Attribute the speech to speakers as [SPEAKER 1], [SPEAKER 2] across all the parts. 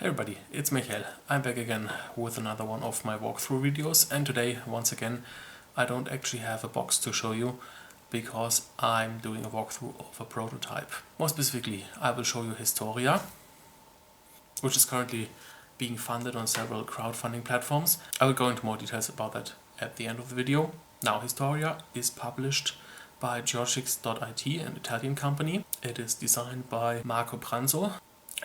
[SPEAKER 1] Hey everybody, it's Michele. I'm back again with another one of my walkthrough videos, and today, once again, I don't actually have a box to show you because I'm doing a walkthrough of a prototype. More specifically, I will show you Historia, which is currently being funded on several crowdfunding platforms. I will go into more details about that at the end of the video. Now, Historia is published by Giochix.it, an Italian company. It is designed by Marco Pranzo.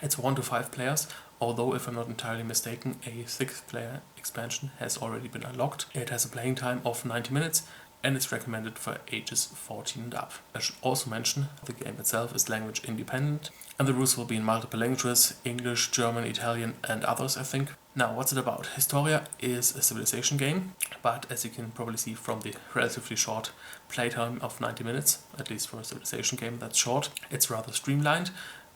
[SPEAKER 1] It's 1 to 5 players, although if I'm not entirely mistaken, a 6th player expansion has already been unlocked. It has a playing time of 90 minutes and it's recommended for ages 14 and up. I should also mention the game itself is language independent and the rules will be in multiple languages: English, German, Italian and others, I think. Now, what's it about? Historia is a civilization game, but as you can probably see from the relatively short playtime of 90 minutes, at least for a civilization game that's short, it's rather streamlined.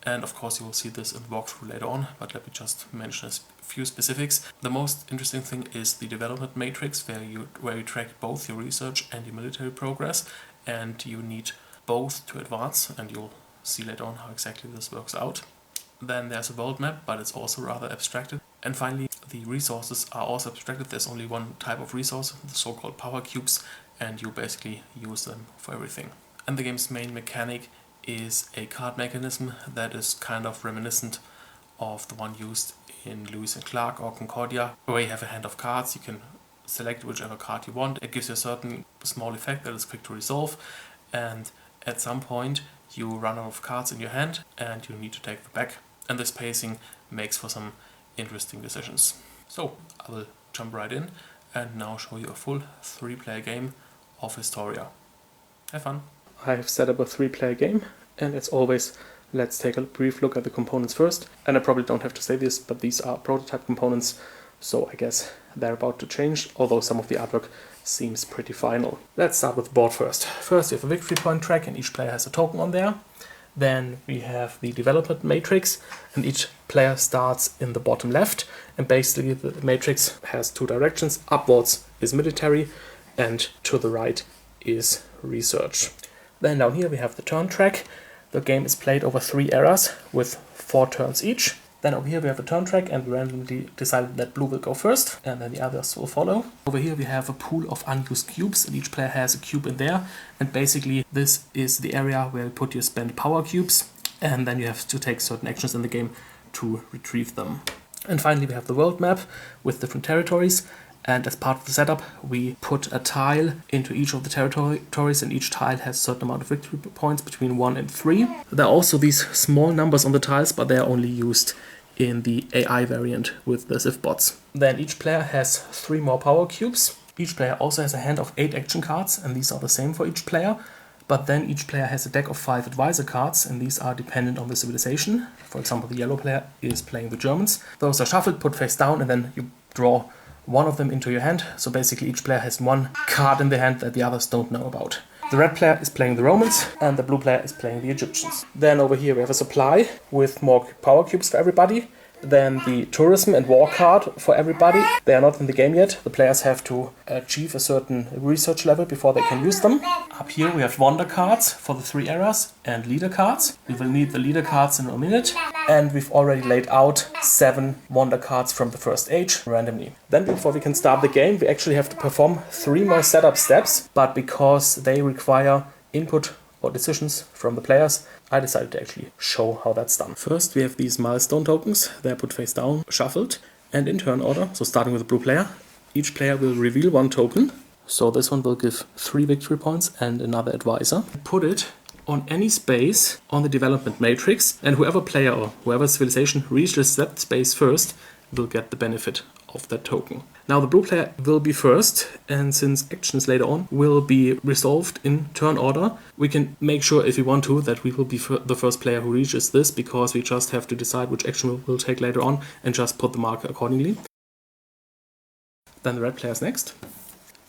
[SPEAKER 1] And of course you will see this in the walkthrough later on, but let me just mention a few specifics. The most interesting thing is the development matrix, where you track both your research and your military progress, and you need both to advance, and you'll see later on how exactly this works out. Then there's a world map, but it's also rather abstracted. And finally, the resources are also abstracted. There's only one type of resource, the so-called power cubes, and you basically use them for everything. And the game's main mechanic is a card mechanism that is kind of reminiscent of the one used in Lewis and Clark or Concordia, where you have a hand of cards. You can select whichever card you want. It gives you a certain small effect that is quick to resolve, and at some point you run out of cards in your hand and you need to take them back. And this pacing makes for some interesting decisions. So I will jump right in and now show you a full 3-player game of Historia. Have fun! I have set up a 3-player game, and as always, let's take a brief look at the components first. And I probably don't have to say this, but these are prototype components, so I guess they're about to change, although some of the artwork seems pretty final. Let's start with the board first. First, you have a victory point track, and each player has a token on there. Then we have the development matrix, and each player starts in the bottom left, and basically the matrix has 2 directions. Upwards is military, and to the right is research. Then down here we have the turn track. The game is played over 3 eras with 4 turns each. Then over here we have a turn track, and we randomly decided that blue will go first and then the others will follow. Over here we have a pool of unused cubes, and each player has a cube in there, and basically this is the area where you put your spent power cubes, and then you have to take certain actions in the game to retrieve them. And finally we have the world map with different territories. And as part of the setup, we put a tile into each of the territories, and each tile has a certain amount of victory points, between 1 and 3. There are also these small numbers on the tiles, but they are only used in the AI variant with the Civbots. Then each player has 3 more power cubes. Each player also has a hand of 8 action cards, and these are the same for each player. But then each player has a deck of 5 advisor cards, and these are dependent on the civilization. For example, the yellow player is playing the Germans. Those are shuffled, put face down, and then you draw one of them into your hand, so basically each player has 1 card in their hand that the others don't know about. The red player is playing the Romans, and the blue player is playing the Egyptians. Then over here we have a supply with more power cubes for everybody. Then the tourism and war card for everybody. They are not in the game yet. The players have to achieve a certain research level before they can use them. Up here we have wonder cards for the 3 eras and leader cards. We will need the leader cards in a minute. And we've already laid out 7 wonder cards from the first age randomly. Then before we can start the game, we actually have to perform 3 more setup steps, but because they require input or decisions from the players, I decided to actually show how that's done. First we have these milestone tokens. They're put face down, shuffled, and in turn order. So starting with the blue player, each player will reveal 1 token. So this one will give 3 victory points and another advisor. Put it on any space on the development matrix, and whoever player or whoever civilization reaches that space first will get the benefit of that token. Now the blue player will be first, and since actions later on will be resolved in turn order, we can make sure, if we want to, that we will be the first player who reaches this, because we just have to decide which action we'll take later on and just put the marker accordingly. Then the red player is next.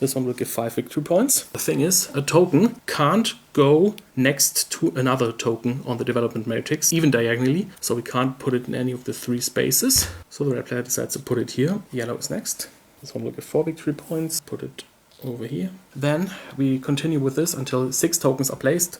[SPEAKER 1] This one will give 5 victory points. The thing is, a token can't go next to another token on the development matrix, even diagonally, so we can't put it in any of the 3 spaces. So the red player decides to put it here. Yellow is next. This one will give 4 victory points. Put it over here. Then we continue with this until 6 tokens are placed.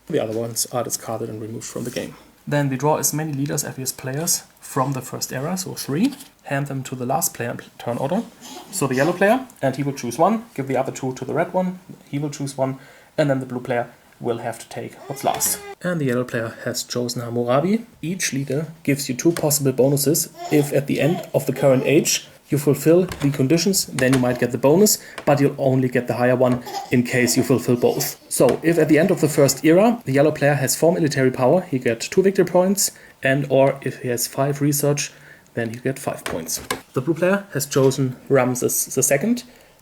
[SPEAKER 1] The other ones are discarded and removed from the game. Then we draw as many leaders as we has players from the first era, so 3. Hand them to the last player in turn order. So the yellow player, and he will choose 1. Give the other 2 to the red one, he will choose 1. And then the blue player will have to take what's last. And the yellow player has chosen Hammurabi. Each leader gives you 2 possible bonuses. If at the end of the current age you fulfill the conditions, then you might get the bonus, but you'll only get the higher one in case you fulfill both. So if at the end of the first era the yellow player has 4 military power, he gets 2 victory points, and or if he has 5 research, then you get 5 points. The blue player has chosen Ramses II.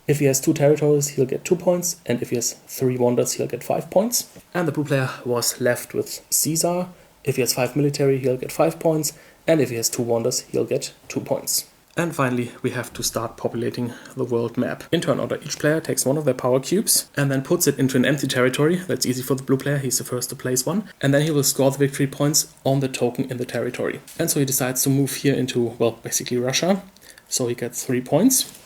[SPEAKER 1] If he has 2 territories, he'll get 2 points, and if he has 3 wonders, he'll get 5 points. And the blue player was left with Caesar. If he has 5 military, he'll get 5 points, and if he has 2 wonders, he'll get 2 points. And finally, we have to start populating the world map. In turn order, each player takes 1 of their power cubes and then puts it into an empty territory. That's easy for the blue player, he's the first to place 1. And then he will score the victory points on the token in the territory. And so he decides to move here into, well, basically Russia. So he gets 3 points.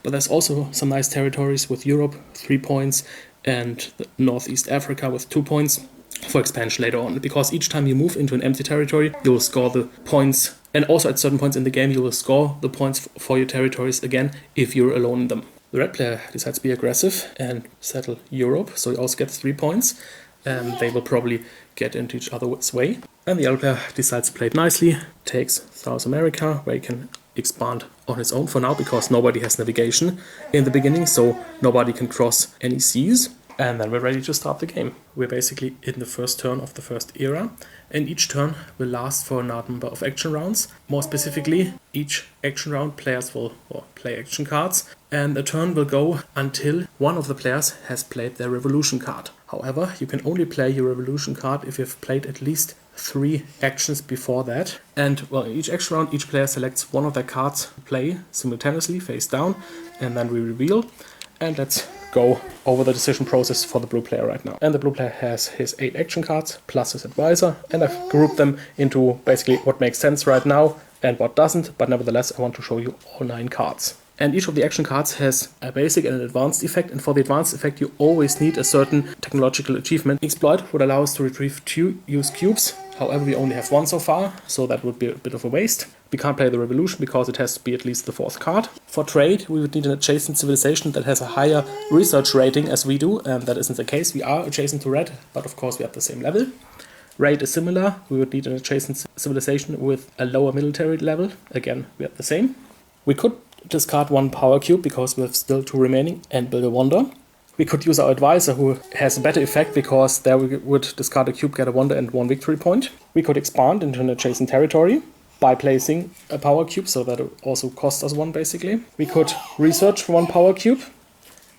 [SPEAKER 1] But there's also some nice territories with Europe, 3 points, and Northeast Africa with 2 points for expansion later on. Because each time you move into an empty territory, you will score the points, and also at certain points in the game you will score the points for your territories again if you're alone in them. The red player decides to be aggressive and settle Europe, so he also gets 3 points, and they will probably get into each other's way. And the yellow player decides to play it nicely, takes South America, where he can expand on his own for now, because nobody has navigation in the beginning, so nobody can cross any seas. And then we're ready to start the game. We're basically in the first turn of the first era, and each turn will last for a number of action rounds. More specifically, each action round players will play action cards, and a turn will go until one of the players has played their revolution card. However, you can only play your revolution card if you've played at least 3 actions before that. And well, in each action round, each player selects 1 of their cards to play simultaneously, face down, and then we reveal. And let's go over the decision process for the blue player right now. And the blue player has his 8 action cards plus his advisor, and I've grouped them into basically what makes sense right now and what doesn't, but nevertheless I want to show you all 9 cards. And each of the action cards has a basic and an advanced effect, and for the advanced effect you always need a certain technological achievement. Exploit would allow us to retrieve 2 used cubes, however we only have 1 so far, so that would be a bit of a waste. We can't play the revolution because it has to be at least the 4th card. For trade we would need an adjacent civilization that has a higher research rating as we do, and that isn't the case. We are adjacent to red, but of course we have the same level. Raid is similar, we would need an adjacent civilization with a lower military level. Again, we have the same. We could discard 1 power cube because we have still 2 remaining and build a wonder. We could use our advisor, who has a better effect because there we would discard a cube, get a wonder and 1 victory point. We could expand into an adjacent territory by placing a power cube, so that it also costs us 1 basically. We could research for 1 power cube,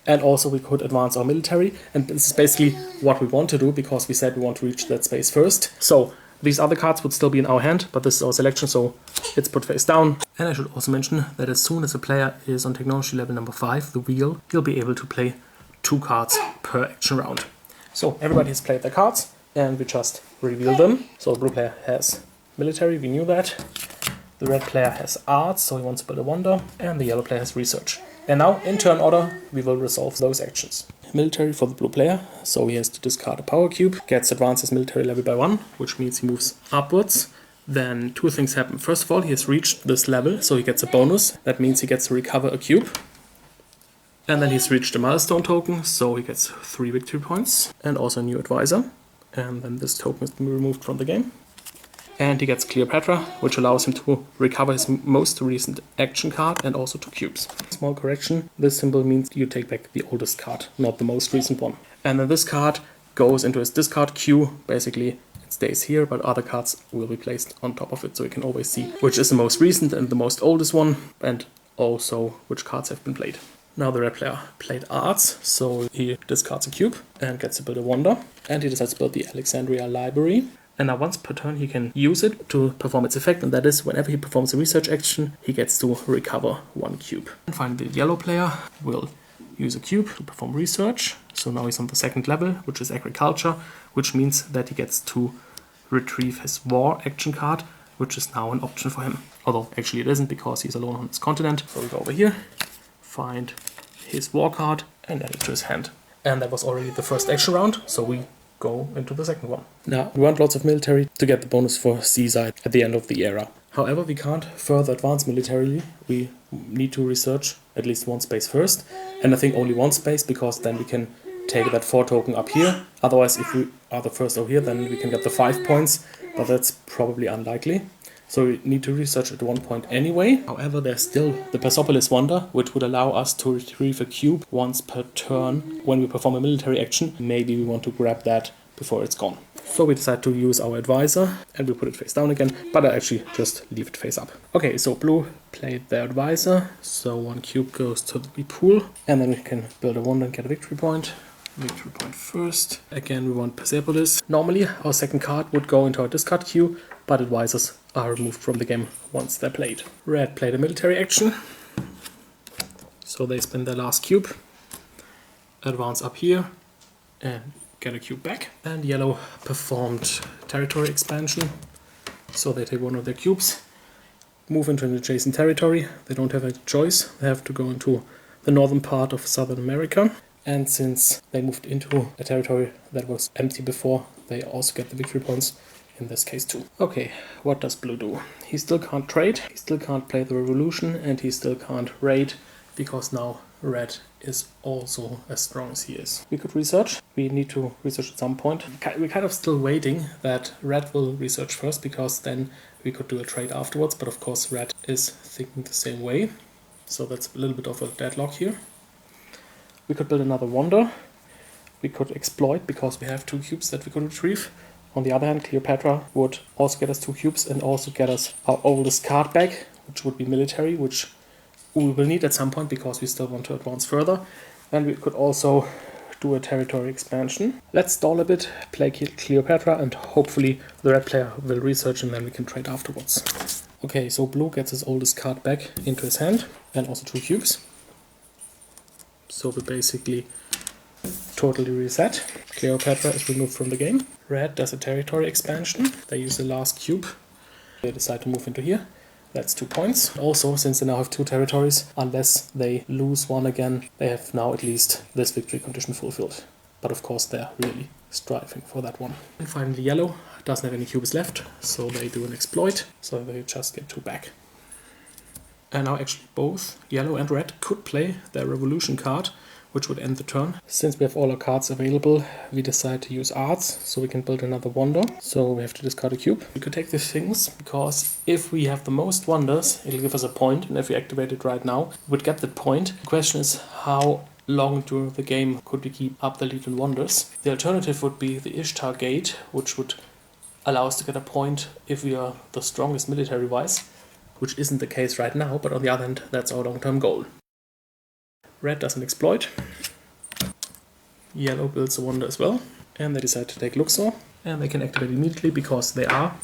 [SPEAKER 1] and also we could advance our military, and this is basically what we want to do because we said we want to reach that space first. So these other cards would still be in our hand, but this is our selection, so it's put face down. And I should also mention that as soon as a player is on technology level number 5, the wheel, he'll be able to play 2 cards per action round. So everybody has played their cards, and we just reveal them. So the blue player has military, we knew that. The red player has arts, so he wants to build a wonder, and the yellow player has research. And now, in turn order, we will resolve those actions. Military for the blue player, so he has to discard a power cube, gets advanced his military level by 1, which means he moves upwards. Then 2 things happen. First of all, he has reached this level, so he gets a bonus. That means he gets to recover a cube. And then he's reached a milestone token, so he gets 3 victory points, and also a new advisor. And then this token is removed from the game. And he gets Cleopatra, which allows him to recover his most recent action card and also 2 cubes. Small correction, this symbol means you take back the oldest card, not the most recent one. And then this card goes into his discard queue. Basically, it stays here, but other cards will be placed on top of it, so you can always see which is the most recent and the most oldest one, and also which cards have been played. Now the red player played arts, so he discards a cube and gets to build a wonder, and he decides to build the Alexandria Library. And now once per turn he can use it to perform its effect, and that is whenever he performs a research action, he gets to recover 1 cube. And finally the yellow player will use a cube to perform research. So now he's on the 2nd level, which is agriculture, which means that he gets to retrieve his war action card, which is now an option for him. Although actually it isn't, because he's alone on his continent. So we go over here, find his war card, and add it to his hand. And that was already the first action round, so we go into the second one. Now, we want lots of military to get the bonus for seaside at the end of the era. However, we can't further advance militarily. We need to research at least one space first, and I think only one space, because then we can take that 4 token up here. Otherwise, if we are the first over here, then we can get the 5 points, but that's probably unlikely. So we need to research at one point anyway. However, there's still the Persepolis Wonder, which would allow us to retrieve a cube once per turn when we perform a military action. Maybe we want to grab that before it's gone. So we decide to use our advisor, and we put it face down again, but I actually just leave it face up. Okay, so blue played their advisor, so 1 cube goes to the pool, and then we can build a wonder and get a victory point. Victory point first. Again, we want Persepolis. Normally, our second card would go into our discard queue, but advisors are removed from the game once they're played. Red played a military action, so they spend their last cube, advance up here, and get a cube back. And yellow performed territory expansion, so they take 1 of their cubes, move into an adjacent territory. They don't have a choice, they have to go into the northern part of Southern America. And since they moved into a territory that was empty before, they also get the victory points, in this case too. Okay, what does blue do? He still can't trade, he still can't play the revolution, and he still can't raid, because now red is also as strong as he is. We could research. We need to research at some point. We're kind of still waiting that red will research first, because then we could do a trade afterwards, but of course red is thinking the same way. So that's a little bit of a deadlock here. We could build another wonder. We could exploit, because we have 2 cubes that we could retrieve. On the other hand, Cleopatra would also get us 2 cubes and also get us our oldest card back, which would be military, which we will need at some point because we still want to advance further. And we could also do a territory expansion. Let's stall a bit, play Cleopatra, and hopefully the red player will research, and then we can trade afterwards. Okay, so blue gets his oldest card back into his hand, and also 2 cubes. So we basically totally reset. Cleopatra is removed from the game. Red does a territory expansion. They use the last cube. They decide to move into here. That's 2 points. Also, since they now have 2 territories, unless they lose one again, they have now at least this victory condition fulfilled. But of course, they're really striving for that one. And finally, yellow doesn't have any cubes left, so they do an exploit. So they just get 2 back. And now actually both yellow and red could play their revolution card, which would end the turn. Since we have all our cards available, we decide to use arts, so we can build another wonder. So we have to discard a cube. We could take the things, because if we have the most wonders, it'll give us a point, and if we activate it right now, we would get that point. The question is, how long during the game could we keep up the lead in wonders? The alternative would be the Ishtar Gate, which would allow us to get a point if we are the strongest military-wise, which isn't the case right now, but on the other hand, that's our long-term goal. Red doesn't exploit. Yellow builds a wonder as well, and they decide to take Luxor, and they can activate immediately because they are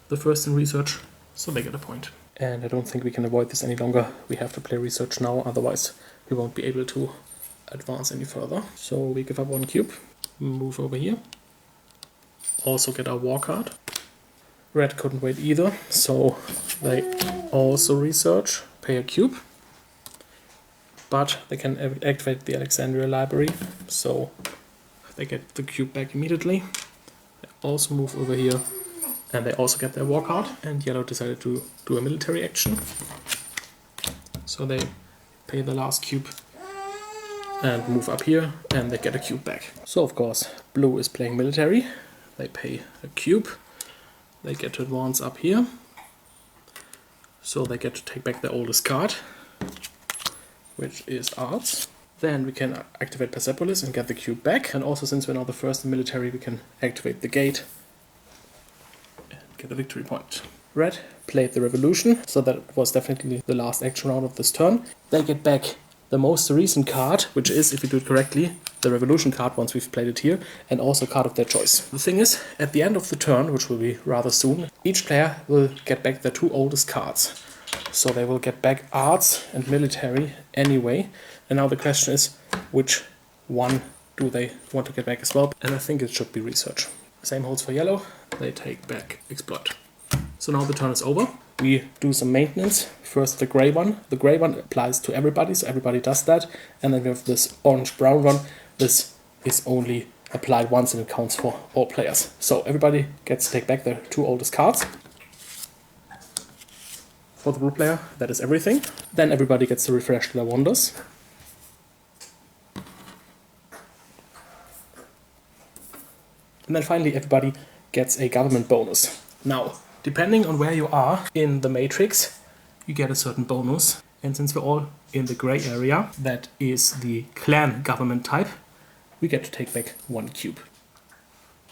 [SPEAKER 1] the first in research, so they get a point. And I don't think we can avoid this any longer. We have to play research now, otherwise we won't be able to advance any further. So we give up 1 cube, move over here, also get our war card. Red couldn't wait either, so they also research, pay a cube. But they can activate the Alexandria library, so they get the cube back immediately. They also move over here, and they also get their war card. And yellow decided to do a military action, so they pay the last cube and move up here, and they get a cube back. So of course, blue is playing military. They pay a cube. They get to advance up here, so they get to take back their oldest card, which is arts. Then we can activate Persepolis and get the cube back. And also, since we're now the first in military, we can activate the gate and get a victory point. Red played the revolution, so that was definitely the last action round of this turn. They get back the most recent card, which is, if we do it correctly, the revolution card once we've played it here, and also a card of their choice. The thing is, at the end of the turn, which will be rather soon, each player will get back their 2 oldest cards. So they will get back arts and military anyway. And now the question is, which one do they want to get back as well? And I think it should be research. Same holds for yellow. They take back exploit. So now the turn is over. We do some maintenance. First the gray one. The gray one applies to everybody, so everybody does that. And then we have this orange-brown one. This is only applied once and it counts for all players. So everybody gets to take back their 2 oldest cards. For the blue player, that is everything. Then everybody gets to refresh their wonders. And then finally everybody gets a government bonus. Now, depending on where you are in the matrix, you get a certain bonus. And since we're all in the gray area, that is the clan government type, we get to take back 1 cube.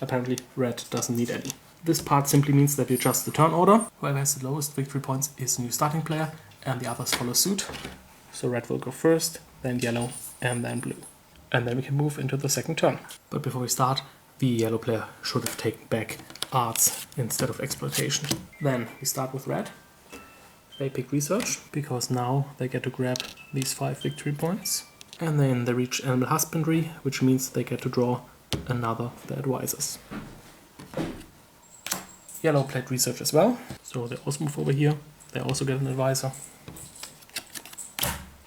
[SPEAKER 1] Apparently red doesn't need any. This part simply means that we adjust the turn order. Whoever has the lowest victory points is new starting player, and the others follow suit. So red will go first, then yellow, and then blue. And then we can move into the second turn. But before we start, the yellow player should have taken back arts instead of exploitation. Then we start with red. They pick research, because now they get to grab these 5 victory points. And then they reach animal husbandry, which means they get to draw another of their advisors. Yellow played research as well, so they also move over here. They also get an advisor.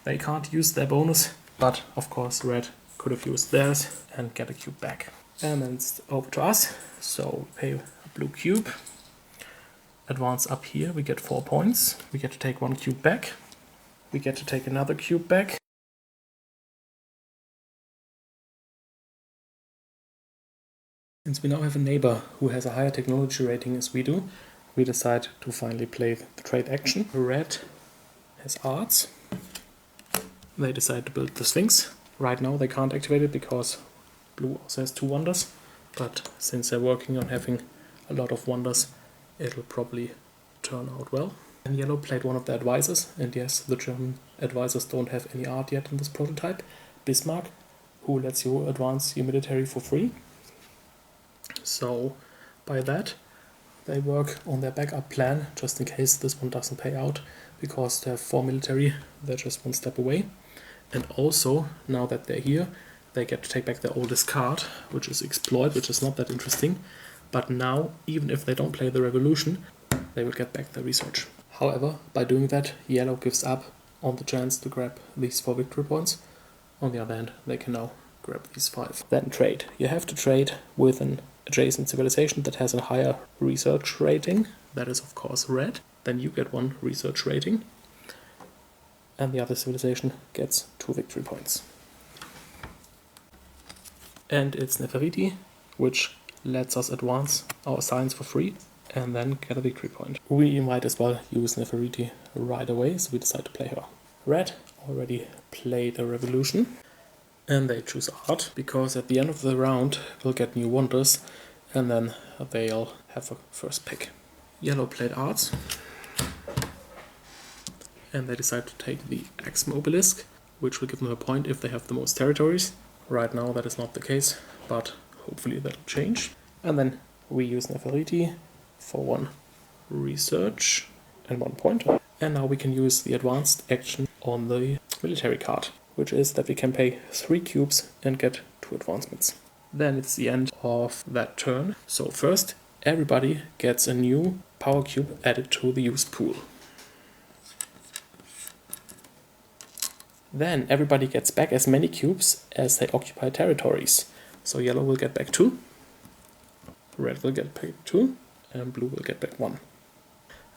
[SPEAKER 1] They can't use their bonus, but of course red could have used theirs and get a cube back. And then it's over to us, so we pay a blue cube. Advance up here, we get 4 points. We get to take 1 cube back. We get to take another cube back. Since we now have a neighbor who has a higher technology rating as we do, we decide to finally play the trade action. Red has arts. They decide to build the Sphinx. Right now they can't activate it because blue also has 2 wonders, but since they're working on having a lot of wonders, it'll probably turn out well. And yellow played one of the advisors, and yes, the German advisors don't have any art yet in this prototype. Bismarck, who lets you advance your military for free. So by that, they work on their backup plan, just in case this one doesn't pay out, because they have 4 military, they're just 1 step away. And also, now that they're here, they get to take back their oldest card, which is Exploit, which is not that interesting. But now, even if they don't play the Revolution, they will get back their research. However, by doing that, yellow gives up on the chance to grab these 4 victory points. On the other hand, they can now grab these 5. Then trade. You have to trade with an adjacent civilization that has a higher research rating. That is of course red. Then you get 1 research rating. And the other civilization gets 2 victory points. And it's Nefertiti, which lets us advance our science for free and then get a victory point. We might as well use Nefertiti right away, so we decide to play her. Red already played a revolution, and they choose art, because at the end of the round we'll get new wonders, and then they'll have a first pick. Yellow played arts, and they decide to take the Ex-Mobilisk, which will give them a point if they have the most territories. Right now that is not the case, but hopefully that'll change. And then we use Nefertiti for 1 research and 1 pointer. And now we can use the advanced action on the military card, which is that we can pay 3 cubes and get 2 advancements. Then it's the end of that turn. So first, everybody gets a new power cube added to the used pool. Then everybody gets back as many cubes as they occupy territories. So yellow will get back 2, red will get back 2, and blue will get back 1.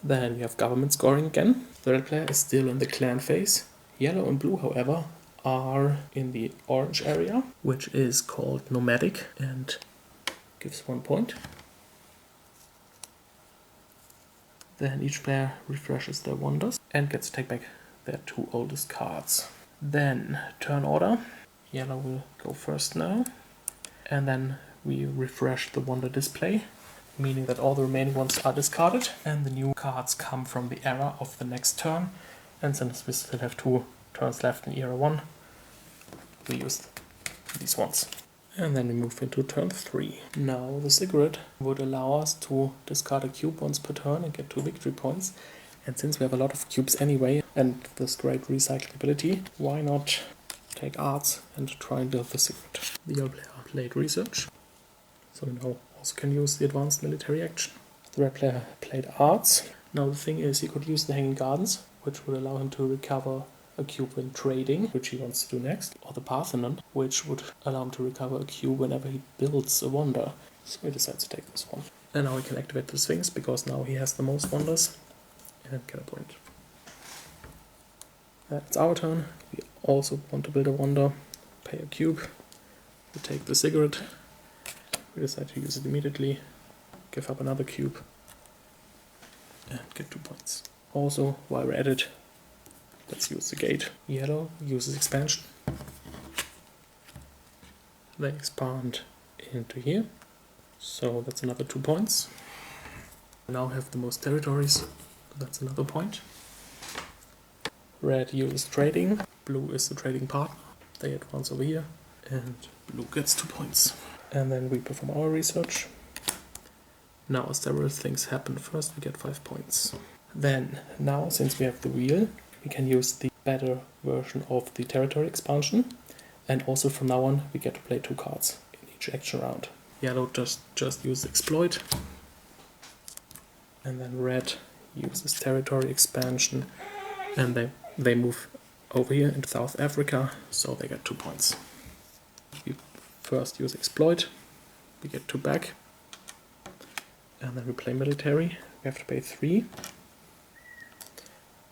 [SPEAKER 1] Then we have government scoring again. The red player is still in the clan phase. Yellow and blue, however, are in the orange area, which is called nomadic and gives 1 point. Then each player refreshes their wonders and gets to take back their 2 oldest cards. Then turn order. Yellow will go first now. And then we refresh the wonder display, meaning that all the remaining ones are discarded and the new cards come from the era of the next turn. And since we still have 2 turns left in era 1, we use these ones. And then we move into turn 3. Now the cigarette would allow us to discard a cube once per turn and get 2 victory points. And since we have a lot of cubes anyway, and this great recyclability, why not take arts and try and build the cigarette? The yellow player played research, so we now also can use the advanced military action. The red player played arts. Now the thing is, he could use the hanging gardens, which would allow him to recover a cube when trading, which he wants to do next, or the Parthenon, which would allow him to recover a cube whenever he builds a wonder. So he decides to take this one. And now he can activate the Sphinx, because now he has the most wonders, and get a point. It's our turn. We also want to build a wonder, pay a cube, we take the cigarette, we decide to use it immediately, give up another cube, and get 2 points. Also, while we're at it, let's use the gate. Yellow uses expansion. They expand into here, so that's another 2 points. We now have the most territories, that's another point. Red uses trading, blue is the trading partner, they advance over here, and blue gets 2 points. And then we perform our research. Now several things happen. First we get 5 points. Then, now since we have the wheel, we can use the better version of the territory expansion, and also from now on we get to play 2 cards in each action round. Yellow just uses exploit, and then red uses territory expansion, and they move over here into South Africa, so they get 2 points. We first use exploit, we get 2 back, and then we play military, we have to pay 3,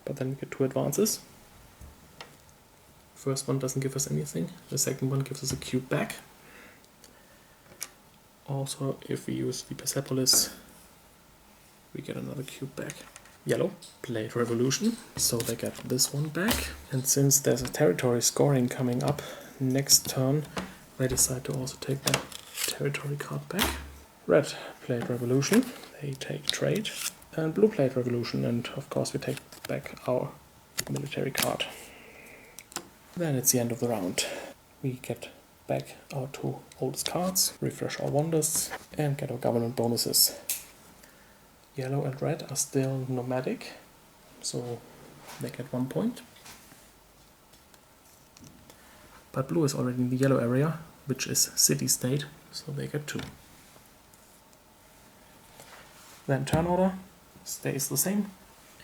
[SPEAKER 1] but then we get 2 advances. First one doesn't give us anything, the second one gives us a cube back. Also, if we use the Persepolis, we get another cube back. Yellow played Revolution, so they get this one back. And since there's a territory scoring coming up next turn, they decide to also take the territory card back. Red played Revolution, they take Trade. And blue played Revolution, and of course we take back our military card. Then it's the end of the round. We get back our 2 oldest cards, refresh our wonders, and get our government bonuses. Yellow and red are still nomadic, so they get 1 point. But blue is already in the yellow area, which is city-state, so they get 2. Then turn order stays the same,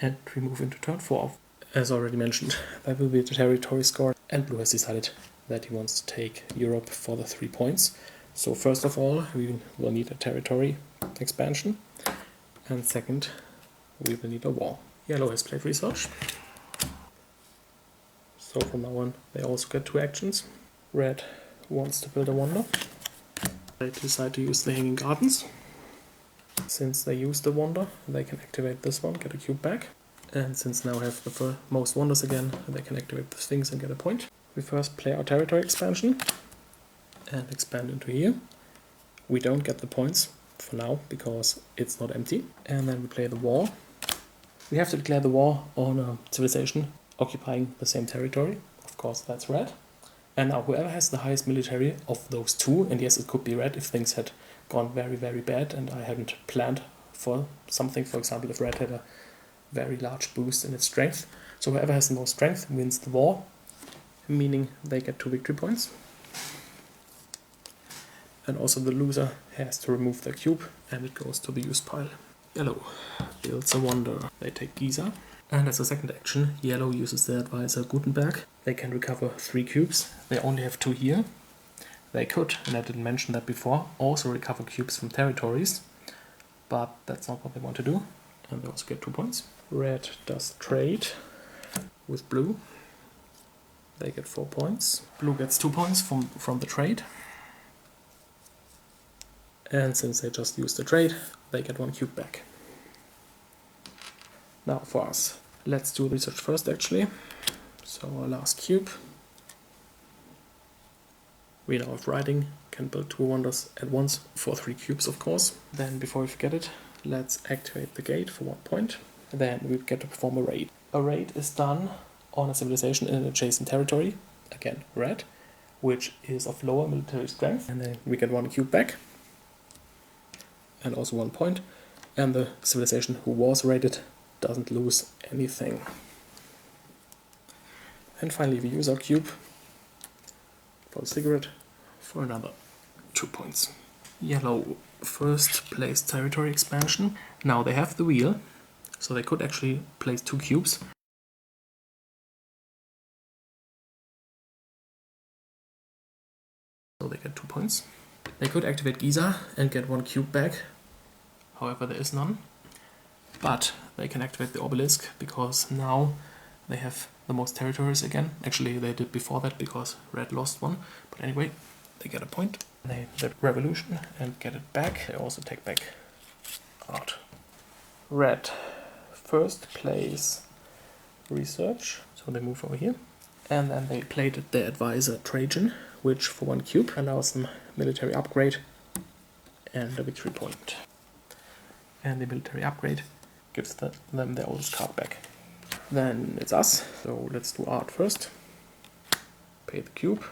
[SPEAKER 1] and we move into turn 4. As already mentioned, that will be the territory score, and blue has decided that he wants to take Europe for the 3 points. So first of all, we will need a territory expansion. And second, we will need a war. Yellow has played research. So from now on, they also get 2 actions. Red wants to build a wonder. They decide to use the Hanging Gardens. Since they use the wonder, they can activate this one, get a cube back. And since now have the most wonders again, they can activate the Sphinx and get a point. We first play our territory expansion and expand into here. We don't get the points for now, because it's not empty. And then we play the war. We have to declare the war on a civilization occupying the same territory. Of course, that's red. And now whoever has the highest military of those 2, and yes, it could be red if things had gone very, very bad and I hadn't planned for something. For example, if red had a very large boost in its strength. So whoever has the most strength wins the war, meaning they get 2 victory points. And also the loser has to remove their cube, and it goes to the use pile. Yellow builds a wonder. They take Giza. And as a second action, yellow uses their advisor Gutenberg. They can recover 3 cubes. They only have 2 here. They could, and I didn't mention that before, also recover cubes from territories. But that's not what they want to do. And they also get 2 points. Red does trade with blue. They get 4 points. Blue gets 2 points from the trade. And since they just used the trade, they get 1 cube back. Now for us, let's do research first actually. So our last cube. We now have writing, can build 2 wonders at once for 3 cubes of course. Then before we forget it, let's activate the gate for 1 point. Then we get to perform a raid. A raid is done on a civilization in an adjacent territory, again red, which is of lower military strength. And then we get 1 cube back. And also 1 point, and the civilization who was raided doesn't lose anything. And finally we use our cube for a cigarette for another 2 points. Yellow first plays territory expansion. Now they have the wheel, so they could actually place 2 cubes. points. They could activate Giza and get 1 cube back, however there is none. But they can activate the obelisk because now they have the most territories again. Actually they did before that because red lost one, but anyway, they get a point. They did revolution and get it back. They also take back art. Red first plays research, so they move over here. And then they played their advisor Trajan, which for 1 cube allows them military upgrade and a victory point. And the military upgrade gives them their oldest card back. Then it's us, so let's do art first. Pay the cube.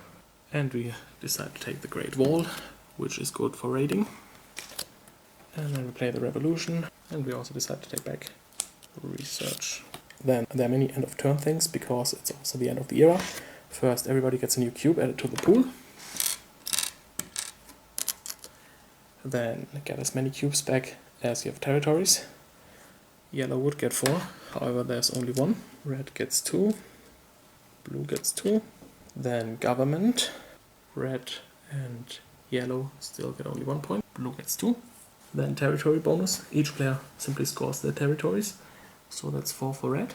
[SPEAKER 1] And we decide to take the Great Wall, which is good for raiding. And then we play the revolution, and we also decide to take back research. Then there are many end of turn things, because it's also the end of the era. First, everybody gets a new cube added to the pool. Then get as many cubes back as you have territories. Yellow would get 4, however there's only 1. Red gets 2, blue gets 2. Then government, red and yellow still get only 1 point, blue gets 2. Then territory bonus, each player simply scores their territories. So that's 4 for red,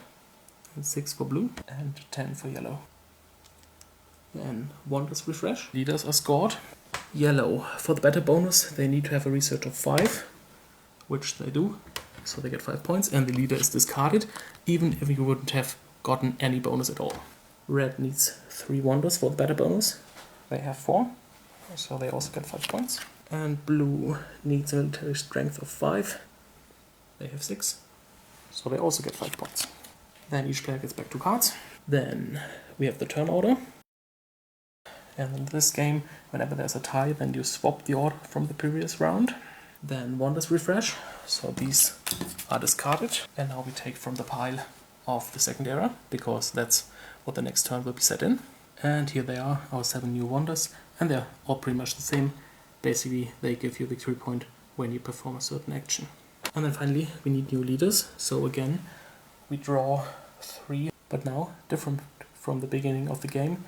[SPEAKER 1] and 6 for blue, and 10 for yellow. Then wonders refresh, leaders are scored. Yellow, for the battle bonus they need to have a research of 5, which they do, so they get 5 points, and the leader is discarded, even if you wouldn't have gotten any bonus at all. Red needs 3 wonders for the battle bonus, they have 4, so they also get 5 points. And blue needs a military strength of 5, they have 6, so they also get 5 points. Then each player gets back 2 cards. Then we have the turn order. And in this game, whenever there's a tie, then you swap the order from the previous round. Then wonders refresh, so these are discarded. And now we take from the pile of the second era, because that's what the next turn will be set in. And here they are, our 7 new wonders, and they're all pretty much the same. Basically, they give you a victory point when you perform a certain action. And then finally, we need new leaders. So again, we draw 3, but now, different from the beginning of the game,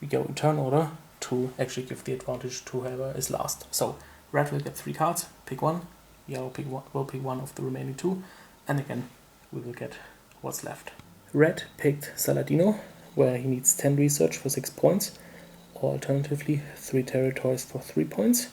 [SPEAKER 1] we go in turn order to actually give the advantage to whoever is last. So red will get 3 cards, pick 1, yellow will pick 1 of the remaining 2, and again, we will get what's left. Red picked Saladino, where he needs 10 research for 6 points, or alternatively 3 territories for 3 points.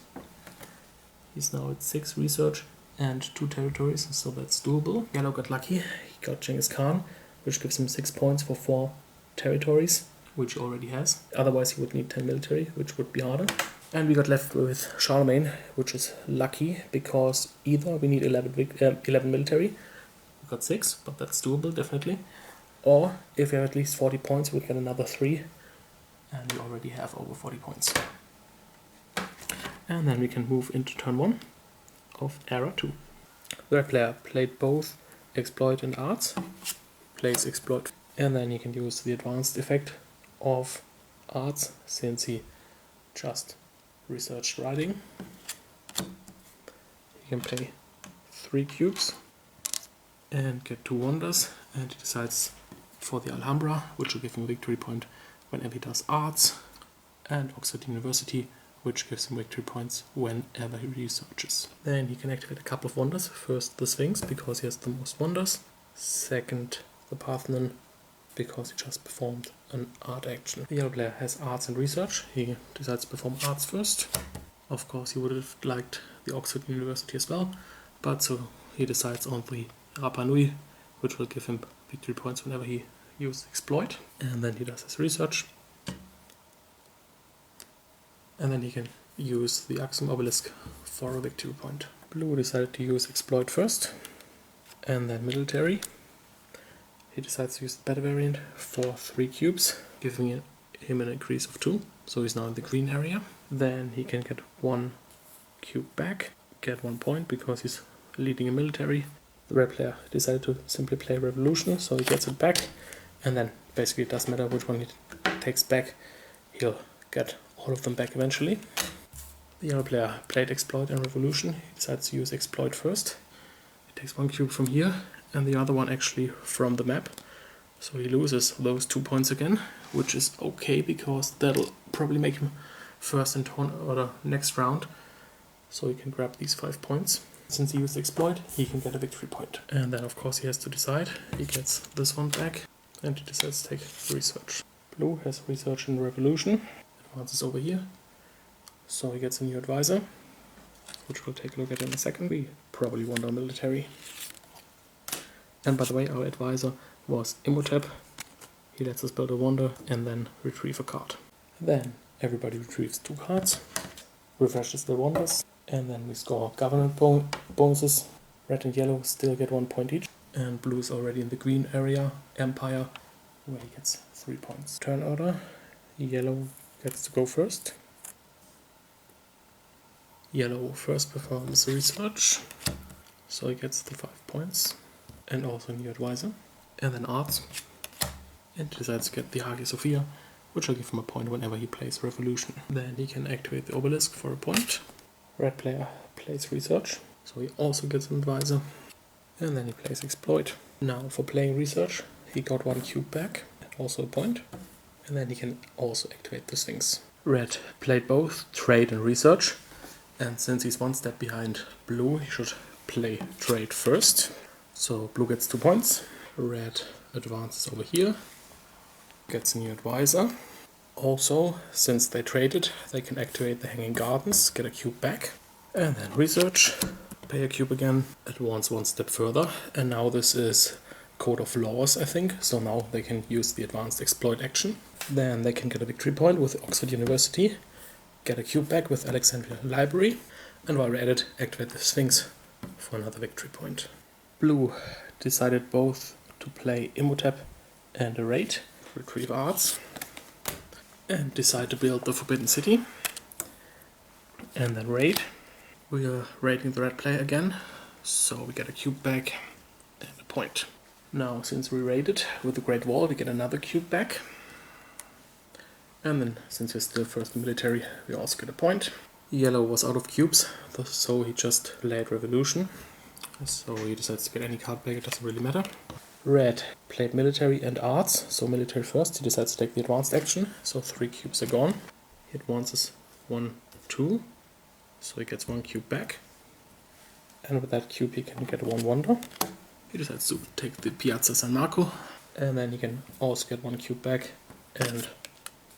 [SPEAKER 1] He's now at 6 research and 2 territories, so that's doable. Yellow got lucky, he got Genghis Khan, which gives him 6 points for 4 territories, which he already has. Otherwise he would need 10 military, which would be harder. And we got left with Charlemagne, which is lucky, because either we need 11 military, we got 6, but that's doable definitely, or if we have at least 40 points, we'll get another 3, and we already have over 40 points. And then we can move into turn 1 of Era 2. The red player played both Exploit and Arts, plays Exploit, and then he can use the advanced effect of Arts, since he just researched writing. He can play 3 cubes and get 2 wonders, and he decides for the Alhambra, which will give him a victory point whenever he does Arts, and Oxford University, which gives him victory points whenever he researches. Then he can activate a couple of wonders. First the Sphinx, because he has the most wonders. Second the Parthenon, because he just performed an art action. The yellow player has Arts and Research. He decides to perform Arts first. Of course he would have liked the Oxford University as well, but so he decides on the Rapa Nui, which will give him victory points whenever he uses Exploit. And then he does his Research. And then he can use the Axiom Obelisk for a victory point. Blue decided to use Exploit first, and then Military. He decides to use the Battle variant for 3 cubes, giving him an increase of 2, so he's now in the green area. Then he can get 1 cube back, get 1 point because he's leading a military. The red player decided to simply play Revolution, so he gets it back, and then basically it doesn't matter which one he takes back, he'll get all of them back eventually. The yellow player played Exploit and Revolution. He decides to use Exploit first. He takes 1 cube from here and the other one actually from the map. So he loses those 2 points again, which is okay because that'll probably make him first in turn order next round. So he can grab these 5 points. Since he used the exploit, he can get a victory point. And then of course he has to decide. He gets this one back and he decides to take research. Blue has research and revolution. Advances over here. So he gets a new advisor, which we'll take a look at in a second. We probably want our military. And by the way, our advisor was Imhotep. He lets us build a wonder and then retrieve a card. Then everybody retrieves 2 cards, refreshes the wonders, and then we score government bonuses. Red and yellow still get 1 point each, and blue is already in the green area, Empire, where he gets 3 points. Turn order, yellow gets to go first. Yellow first performs research, so he gets the 5 points, and also a new advisor. And then arts, and decides to get the Hagia Sophia, which will give him a point whenever he plays revolution. Then he can activate the obelisk for a point. Red player plays research, so he also gets an advisor. And then he plays exploit. Now for playing research, he got 1 cube back, and also a point. And then he can also activate the Sphinx. Red played both trade and research, and since he's 1 step behind blue, he should play trade first. So blue gets 2 points. Red advances over here, gets a new advisor. Also, since they traded, they can activate the Hanging Gardens, get a cube back, and then research, pay a cube again, advance 1 step further, and now this is Code of Laws, I think, so now they can use the advanced exploit action. Then they can get a victory point with Oxford University, get a cube back with Alexandria Library, and while we're at it, activate the Sphinx for another victory point. Blue decided both to play Imhotep and a raid, retrieve arts, and decide to build the Forbidden City, and then raid. We are raiding the red player again, so we get a cube back and a point. Now, since we raided with the Great Wall, we get another cube back, and then since we're still first in military, we also get a point. Yellow was out of cubes, so he just played revolution, so he decides to get any card back, it doesn't really matter. Red played military and arts, so military first, he decides to take the advanced action, so 3 cubes are gone. He advances 1, 2, so he gets 1 cube back, and with that cube he can get 1 wonder. He decides to take the Piazza San Marco, and then he can also get 1 cube back and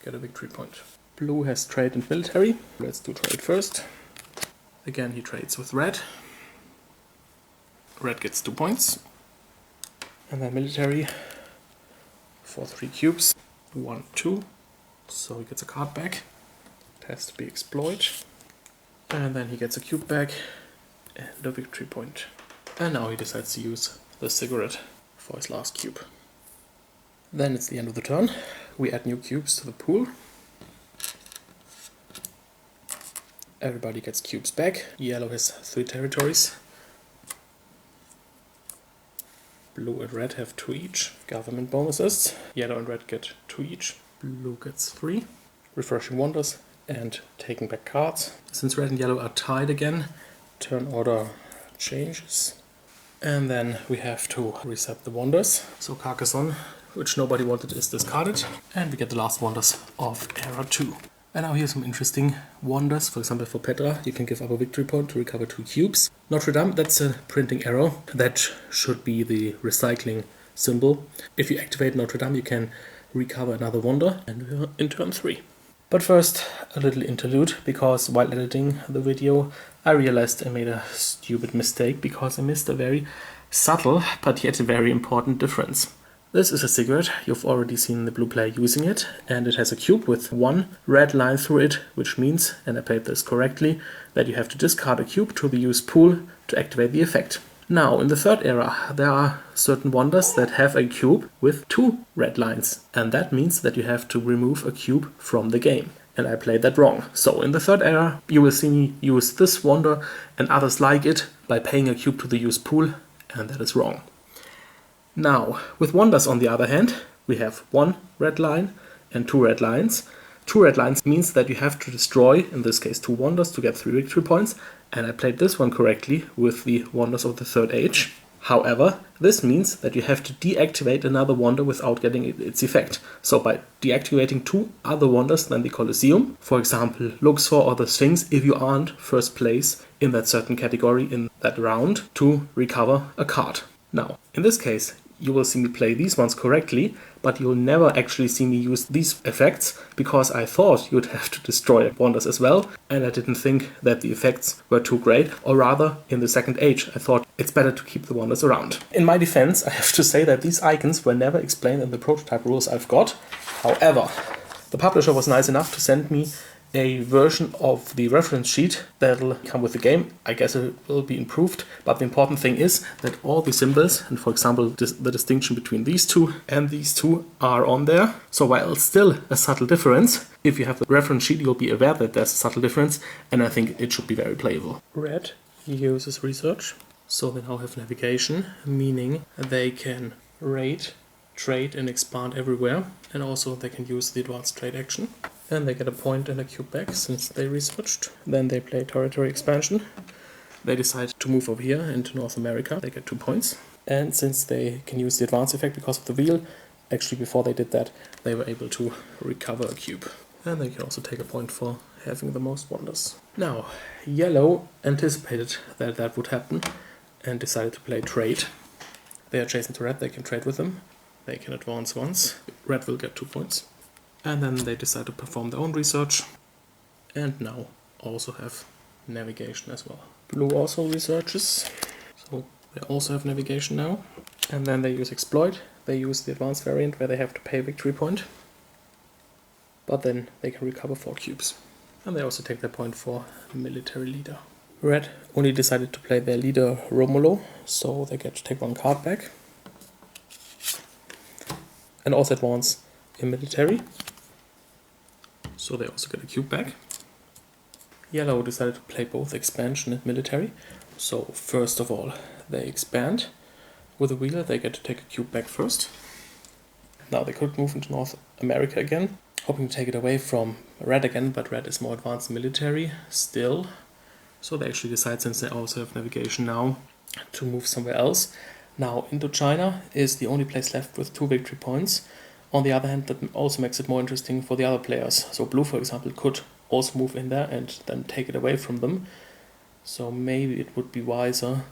[SPEAKER 1] get a victory point. Blue has trade and military, let's do trade first. Again he trades with red. Red gets 2 points. And then military for 3 cubes, 1, 2, so he gets a card back. It has to be exploit. And then he gets a cube back and a victory point. And now he decides to use the cigarette for his last cube. Then it's the end of the turn. We add new cubes to the pool. Everybody gets cubes back. Yellow has 3 territories. Blue and red have 2 each. Government bonuses. Yellow and red get 2 each. Blue gets 3. Refreshing wonders and taking back cards. Since red and yellow are tied again, turn order changes. And then we have to reset the wonders. So Carcassonne, which nobody wanted, is discarded. And we get the last wonders of Era 2. And now here's some interesting wonders. For example, for Petra, you can give up a victory point to recover 2 cubes. Notre Dame, that's a printing error. That should be the recycling symbol. If you activate Notre Dame, you can recover another wonder, and we're in turn 3. But first, a little interlude, because while editing the video, I realized I made a stupid mistake, because I missed a very subtle, but yet a very important difference. This is a cigarette, you've already seen the blue player using it, and it has a cube with 1 red line through it, which means, and I played this correctly, that you have to discard a cube to the used pool to activate the effect. Now, in the third era, there are certain wonders that have a cube with 2 red lines, and that means that you have to remove a cube from the game. And I played that wrong. So in the third era, you will see me use this wonder and others like it by paying a cube to the used pool, and that is wrong. Now, with wonders on the other hand, we have 1 red line and 2 red lines. 2 red lines means that you have to destroy, in this case 2 wonders, to get 3 victory points, and I played this one correctly with the wonders of the Third Age.
[SPEAKER 2] However, this means that you have to deactivate another wonder without getting its effect. So by deactivating 2 other wonders than the Colosseum, for example Luxor or the Sphinx, if you aren't first place in that certain category in that round, to recover a card. Now, in this case, you will see me play these ones correctly, but you'll never actually see me use these effects, because I thought you'd have to destroy wonders as well, and I didn't think that the effects were too great, or rather, in the second age, I thought it's better to keep the wonders around. In my defense, I have to say that these icons were never explained in the prototype rules I've got. However, the publisher was nice enough to send me a version of the reference sheet that'll come with the game. I guess it will be improved, but the important thing is that all the symbols, and for example the distinction between these two and these two, are on there. So while it's still a subtle difference, if you have the reference sheet you'll be aware that there's a subtle difference, and I think it should be very playable. Red uses research, so they now have navigation, meaning they can raid, trade and expand everywhere, and also they can use the advanced trade action. And they get a point and a cube back since they researched. Then they play territory expansion. They decide to move over here into North America. They get 2 points. And since they can use the advance effect because of the wheel, actually before they did that, they were able to recover a cube. And they can also take a point for having the most wonders. Now, yellow anticipated that that would happen and decided to play trade. They are adjacent to red, they can trade with them. They can advance once. Red will get 2 points. And then they decide to perform their own research, and now also have navigation as well. Blue also researches, so they also have navigation now. And then they use exploit. They use the advanced variant where they have to pay a victory point, but then they can recover 4 cubes. And they also take their point for military leader. Red only decided to play their leader Romulo, so they get to take 1 card back. And also advance in military. So they also get a cube back. Yellow decided to play both expansion and military. So first of all, they expand. With a wheeler, they get to take a cube back first. Now they could move into North America again, hoping to take it away from red again, but red is more advanced military still. So they actually decide, since they also have navigation now, to move somewhere else. Now Indochina is the only place left with 2 victory points. On the other hand, that also makes it more interesting for the other players. So blue, for example, could also move in there and then take it away from them. So maybe it would be wiser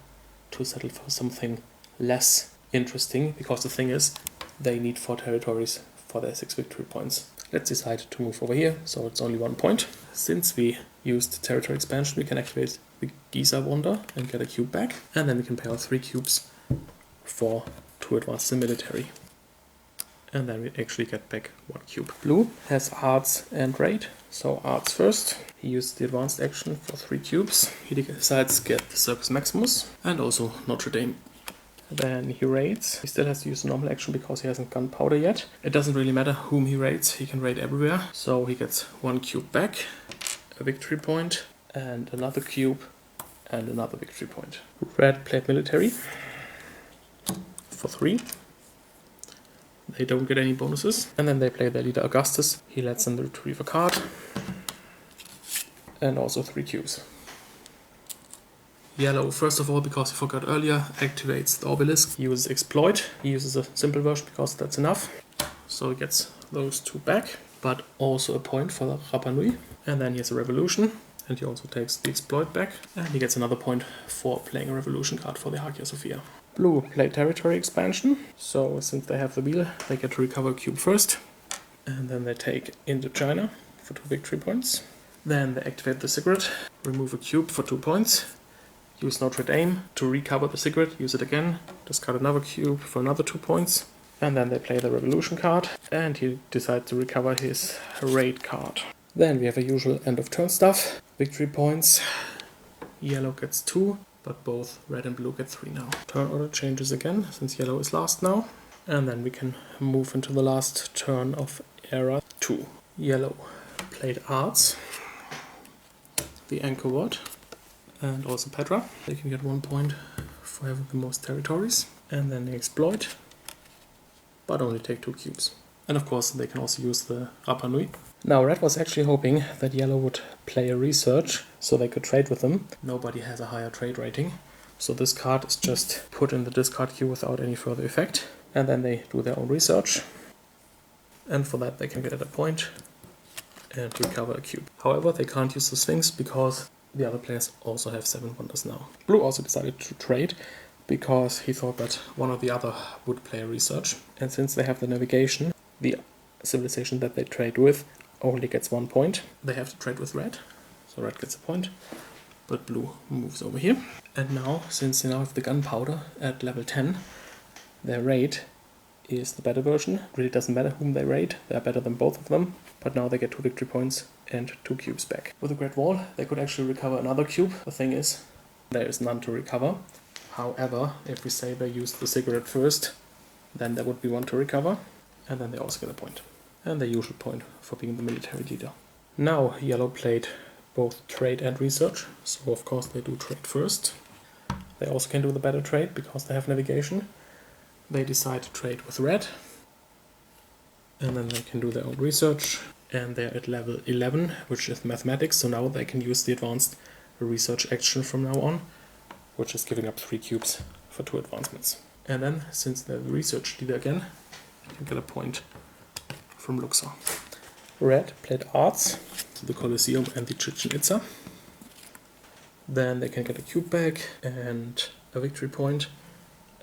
[SPEAKER 2] to settle for something less interesting, because the thing is, they need 4 territories for their 6 victory points. Let's decide to move over here, so it's only 1 point. Since we used territory expansion, we can activate the Giza Wonder and get a cube back. And then we can pay out 3 cubes for 2 advances in military. And then we actually get back 1 cube. Blue has arts and raid, so arts first. He used the advanced action for 3 cubes. He decides to get the Circus Maximus and also Notre Dame. Then he raids. He still has to use the normal action because he hasn't gunpowder yet. It doesn't really matter whom he raids, he can raid everywhere. So he gets 1 cube back, a victory point, and another cube, and another victory point. Red played military for 3. They don't get any bonuses. And then they play their leader Augustus. He lets them retrieve a card. And also 3 cubes. Yellow, first of all, because he forgot earlier, activates the obelisk. He uses exploit. He uses a simple version because that's enough. So he gets those 2 back. But also a point for the Rapa Nui. And then he has a revolution. And he also takes the exploit back. And he gets another point for playing a revolution card for the Hagia Sophia. Blue play territory expansion, so since they have the wheel, they get to recover a cube first. And then they take Indochina for 2 victory points. Then they activate the cigarette, remove a cube for 2 points. Use Notre Dame to recover the cigarette, use it again, discard another cube for another 2 points. And then they play the revolution card, and he decides to recover his raid card. Then we have a usual end of turn stuff. Victory points. Yellow gets 2. But both red and blue get 3 now. Turn order changes again, since yellow is last now. And then we can move into the last turn of era 2. Yellow played arts, the Angkor Wat, and also Petra. They can get 1 point for having the most territories. And then they exploit, but only take 2 cubes. And of course they can also use the Rapa Nui. Now red was actually hoping that yellow would play a research so they could trade with them. Nobody has a higher trade rating, So this card is just put in the discard queue without any further effect. And then they do their own research. And for that they can get a point and recover a cube. However, they can't use the Sphinx because the other players also have 7 wonders now. Blue also decided to trade because he thought that one or the other would play a research. And since they have the navigation, the civilization that they trade with only gets 1 point. They have to trade with red, so red gets a point, but blue moves over here. And now, since they now have the gunpowder at level 10, their raid is the better version. It really doesn't matter whom they raid, they are better than both of them, but now they get 2 victory points and 2 cubes back. With the Great Wall, they could actually recover another cube. The thing is, there is none to recover. However, if we say they use the cigarette first, then there would be 1 to recover, and then they also get a point. And their usual point for being the military leader. Now, yellow played both trade and research, so of course they do trade first. They also can do the better trade because they have navigation. They decide to trade with red, and then they can do their own research, and they're at level 11, which is mathematics, so now they can use the advanced research action from now on, which is giving up 3 cubes for 2 advancements. And then, since they're the research leader again, they can get a point from Luxor. Red played arts, the Colosseum and the Chichen Itza. Then they can get a cube back and a victory point,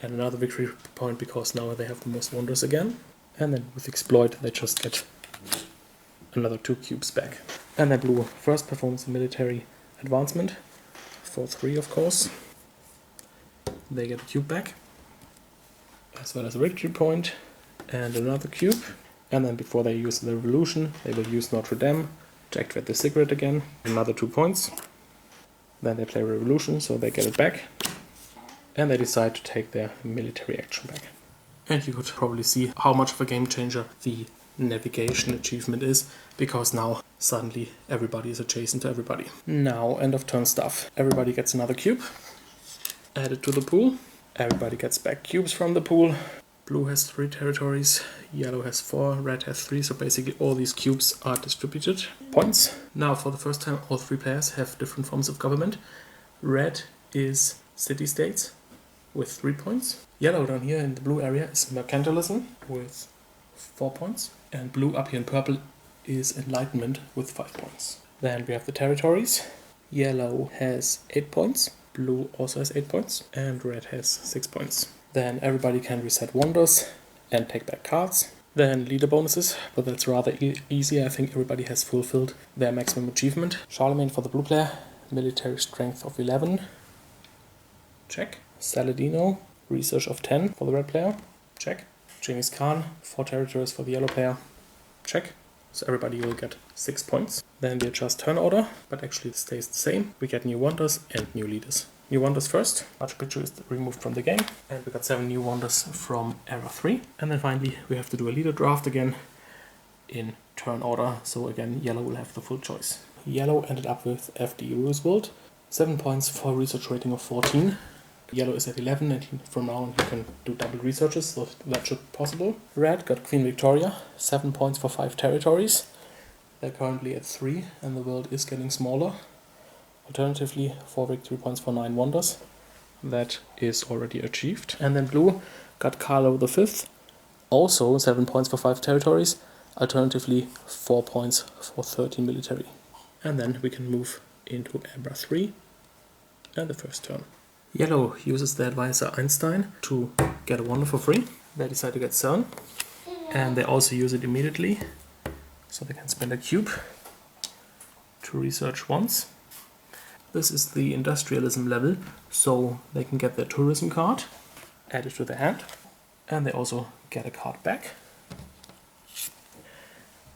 [SPEAKER 2] and another victory point because now they have the most wonders again. And then with exploit they just get another 2 cubes back. And then blue first performs a military advancement for 3, of course. They get a cube back, as well as a victory point and another cube. And then before they use the revolution, they will use Notre Dame to activate the cigarette again, another 2 points. Then they play revolution, so they get it back. And they decide to take their military action back. And you could probably see how much of a game changer the navigation achievement is, because now suddenly everybody is adjacent to everybody. Now, end of turn stuff. Everybody gets another cube added to the pool. Everybody gets back cubes from the pool. Blue has 3 territories, yellow has 4, red has 3, so basically all these cubes are distributed. Points. Now for the first time all 3 players have different forms of government. Red is city-states with 3 points. Yellow down here in the blue area is mercantilism with 4 points. And blue up here in purple is enlightenment with 5 points. Then we have the territories. Yellow has 8 points, blue also has 8 points, and red has 6 points. Then everybody can reset wonders and take back cards. Then leader bonuses, but that's rather easy. I think everybody has fulfilled their maximum achievement. Charlemagne for the blue player, military strength of 11. Check. Saladino, research of 10 for the red player. Check. Genghis Khan, 4 territories for the yellow player. Check. So everybody will get 6 points. Then we adjust turn order, but actually it stays the same. We get new wonders and new leaders. New wonders first. Machu Picchu is removed from the game, and we got 7 new wonders from Era 3. And then finally we have to do a leader draft again in turn order. So again, yellow will have the full choice. Yellow ended up with FD Roosevelt, 7 points for a research rating of 14. Yellow is at 11, and from now on he can do double researches, so that should be possible. Red got Queen Victoria, 7 points for 5 territories. They're currently at 3, and the world is getting smaller. Alternatively, 4 victory points for 9 wonders. That is already achieved. And then blue got Carlo V, also 7 points for 5 territories. Alternatively, 4 points for 13 military. And then we can move into Abra 3 and the first turn. Yellow uses the advisor Einstein to get a wonder for free. They decide to get CERN, and they also use it immediately, so they can spend a cube to research once. This is the industrialism level, so they can get their tourism card added to their hand, and they also get a card back.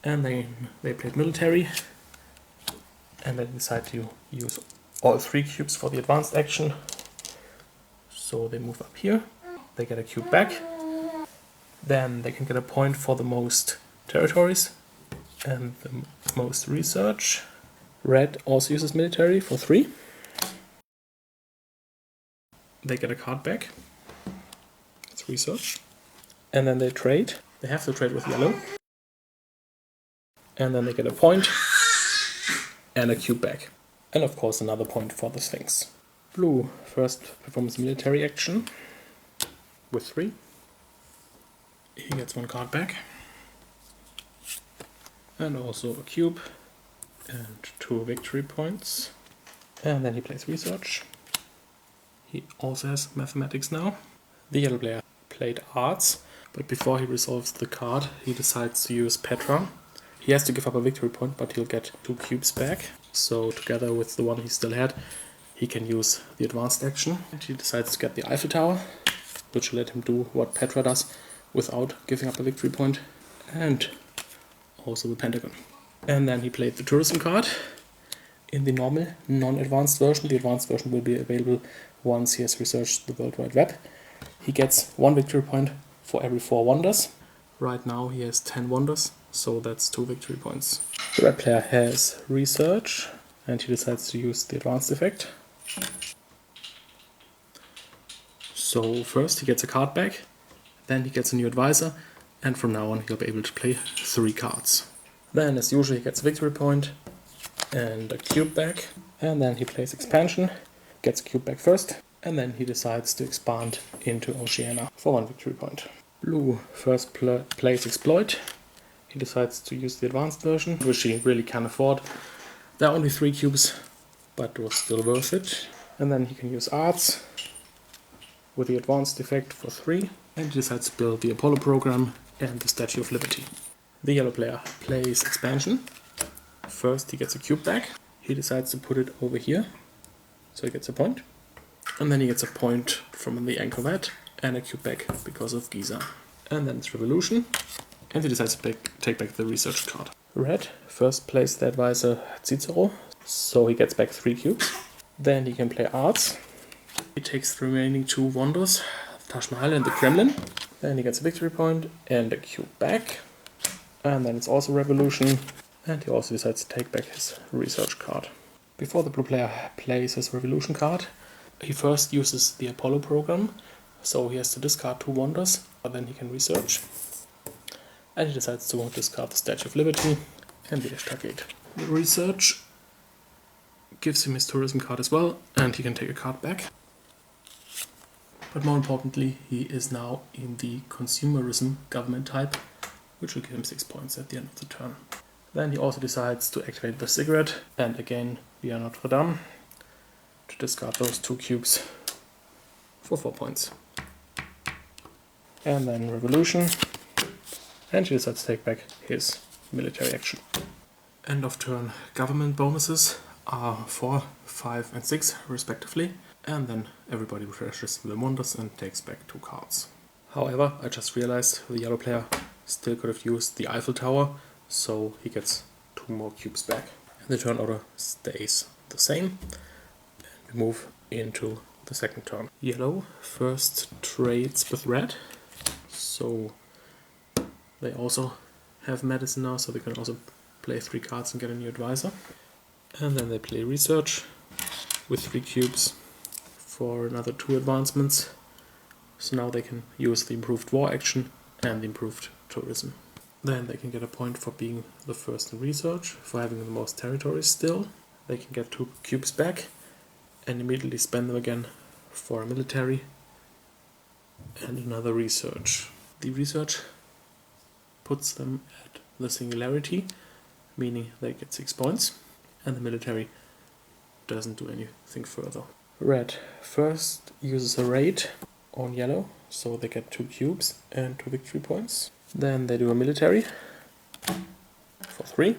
[SPEAKER 2] And they played military, and they decide to use all 3 cubes for the advanced action. So they move up here, they get a cube back, then they can get a point for the most territories and the most research. Red also uses military for 3. They get a card back, it's research. And then they trade, they have to trade with yellow. And then they get a point and a cube back. And of course another point for the Sphinx. Blue first performs military action with 3. He gets 1 card back. And also a cube and 2 victory points. And then he plays research. He also has mathematics now. The yellow player played arts, but before he resolves the card, he decides to use Petra. He has to give up a victory point, but he'll get 2 cubes back. So together with the one he still had, he can use the advanced action. And he decides to get the Eiffel Tower, which will let him do what Petra does without giving up a victory point. And also the Pentagon. And then he played the tourism card in the normal, non-advanced version. The advanced version will be available once he has researched the World Wide Web. He gets 1 victory point for every 4 wonders. Right now he has 10 wonders, so that's 2 victory points. The red player has research, and he decides to use the advanced effect. So first he gets a card back, then he gets a new advisor, and from now on he'll be able to play 3 cards. Then as usual he gets a victory point and a cube back, and then he plays expansion, gets a cube back first, and then he decides to expand into Oceania for 1 victory point. Blue first plays exploit. He decides to use the advanced version, which he really can afford. There are only 3 cubes, but it was still worth it. And then he can use arts with the advanced effect for 3, and he decides to build the Apollo program and the Statue of Liberty. The yellow player plays expansion. First he gets a cube back. He decides to put it over here, so he gets a point. And then he gets a point from the Angkor and a cube back because of Giza. And then it's revolution, and he decides to take back the research card. Red first plays the advisor Cicero, so he gets back 3 cubes. Then he can play arts. He takes the remaining 2 wonders, Taj Mahal and the Kremlin. Then he gets a victory point and a cube back. And then it's also revolution, and he also decides to take back his research card. Before the blue player plays his revolution card, he first uses the Apollo program, so he has to discard 2 wonders, but then he can research. And he decides to discard the Statue of Liberty and the Ishtar Gate. The research gives him his tourism card as well, and he can take a card back. But more importantly, he is now in the consumerism government type, which will give him 6 points at the end of the turn. Then he also decides to activate the cigarette, and again via Notre Dame, to discard those 2 cubes for 4 points. And then revolution, and he decides to take back his military action. End of turn government bonuses are 4, 5 and 6 respectively, and then everybody refreshes the wonders and takes back 2 cards. However, I just realized the yellow player still could have used the Eiffel Tower, so he gets 2 more cubes back. And the turn order stays the same, and we move into the second turn. Yellow first trades with red, so they also have medicine now, so they can also play 3 cards and get a new advisor. And then they play research with 3 cubes for another 2 advancements. So now they can use the improved war action and the improved tourism. Then they can get a point for being the first in research, for having the most territories still. They can get 2 cubes back and immediately spend them again for a military and another research. The research puts them at the singularity, meaning they get 6 points, and the military doesn't do anything further. Red first uses a raid on yellow, so they get 2 cubes and 2 victory points. Then they do a military for 3.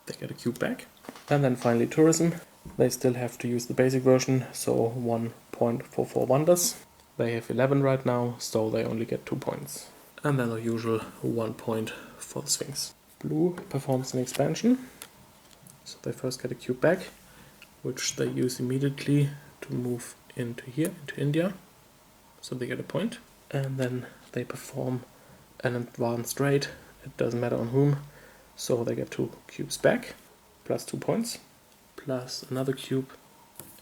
[SPEAKER 2] They get a cube back. And then finally tourism. They still have to use the basic version, so 1 point for 4 wonders. They have 11 right now, so they only get 2 points. And then the usual 1 point for the Sphinx. Blue performs an expansion, so they first get a cube back, which they use immediately to move into here, into India, so they get a point. And then they perform an advanced raid, it doesn't matter on whom, so they get 2 cubes back, plus 2 points, plus another cube